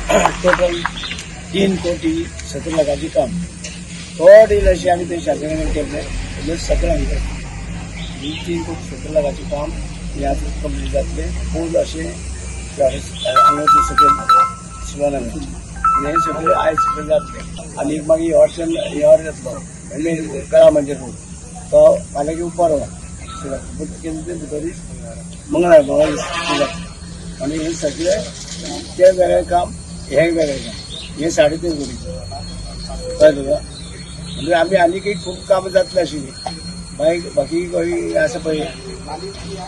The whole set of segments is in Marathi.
टोटल 3,70 लाखाची काम थोडी अशी आम्ही ते शासनाने केले म्हणजे सगळं आम्ही करतो 3,70 लाखाचे काम यात कंप्लीट जातले पूल असे हांगाचे सकयल शिवाना हे सगळे आयज सकयल जातले आनी मागीर ह्यावर जातलो कळा म्हणजे रोड तो फाल्यां की उपरवा भितर मंगळार आनी हे सगळे ते वेगळें काम हे वेगळें काम हे 3.5 कोटी कळ्ळें तुका म्हणजे आमी आनी काही खूब कामां जातले आशिल्लीं मागीर बाकी कोणी आसा पळय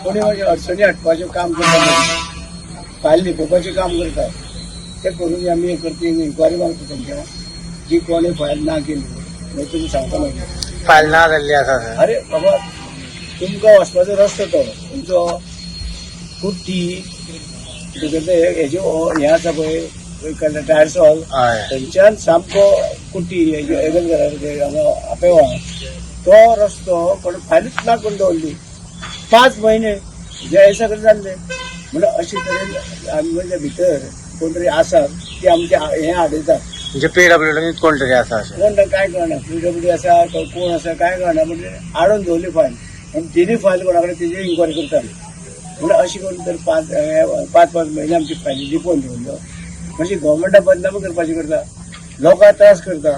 कोणी मागीर अडचणी हाडपाचें काम करता फायल लिपोवपाचें काम करता ते करून आमी हे करता इन्क्वायरी मारता तेंच्या की कोणी फायल ना केली मागीर तुमी सांगता मागीर फायल ना जाल्ली आसा अरे बाबा तुमकां वचपाचो रस्तो तो तुमचो कुट्टी हेजे हे आसा पळय टायर्स हॉल थंयच्यान सामको कुट्टी एगलघरा हांगा आपेवा तो रस्तो कोण फायलूच ना करून दवरली 5 महिने हे सगळें जाल्ले म्हणजे अशे तरेन आमी म्हणजे भितर कोण तरी आसा ती आमचे हे आडयता म्हणजे पीडब्ल्यूडीत कोण तरी आसा कोण काय कळना पीडब्ल्यूडी आसा कोण आसा काय कळना म्हणजे हाडून दवरली फायल आनी तिनी फायल कोणा कडेन तेजी इन्क्वायरी करताली म्हणजे अशी करून तर 5 महिने आमची फायली लिपोवन दवरल्यो म्हणजे गव्हर्मेंटा बदनामी करपाची करता लोकांक त्रास करता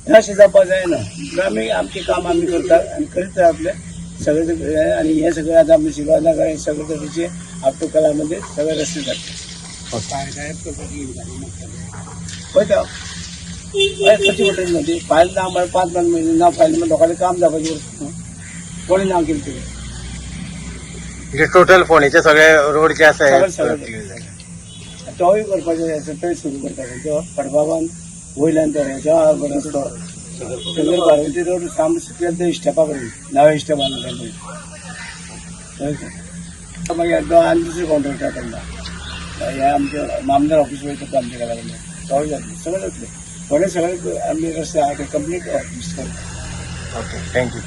हे अशें जावपाक जायना आमी आमचें काम आमी करता आनी करीत आपले सगळे आनी हे सगळे आतां आमी शिवाना काय सगळे तरेचे आपटो कलामध्ये सगळे रस्ते जाता पळयता कशी पडटली न्हू ती फायल ना म्हळ्यार 5 महिने ना फायल म्हण लोकांनी काम जावपाची कोणी ना केली तरी म्हणजे टोटल फोंडेचे सगळे रोड जे आसा तोय करपाचें थंय सुरू करता खंयचो कडबाबान वयल्यान तर हेच्या रस्तो सगळे बारवंती रोड सामको सकयल ते इस्टेपा कडेन नव्या इस्टेपान मागीर एकदां आनी दुसरी कॉन्ट्रॅक्ट जाता हे आमचे मामदार ऑफिस वयता आमचे घरा कडेन तोय जातले सगळे जातले थोडे सगळे आमी रस्ते आहा ते कंप्लीट करता ओके थँक्यू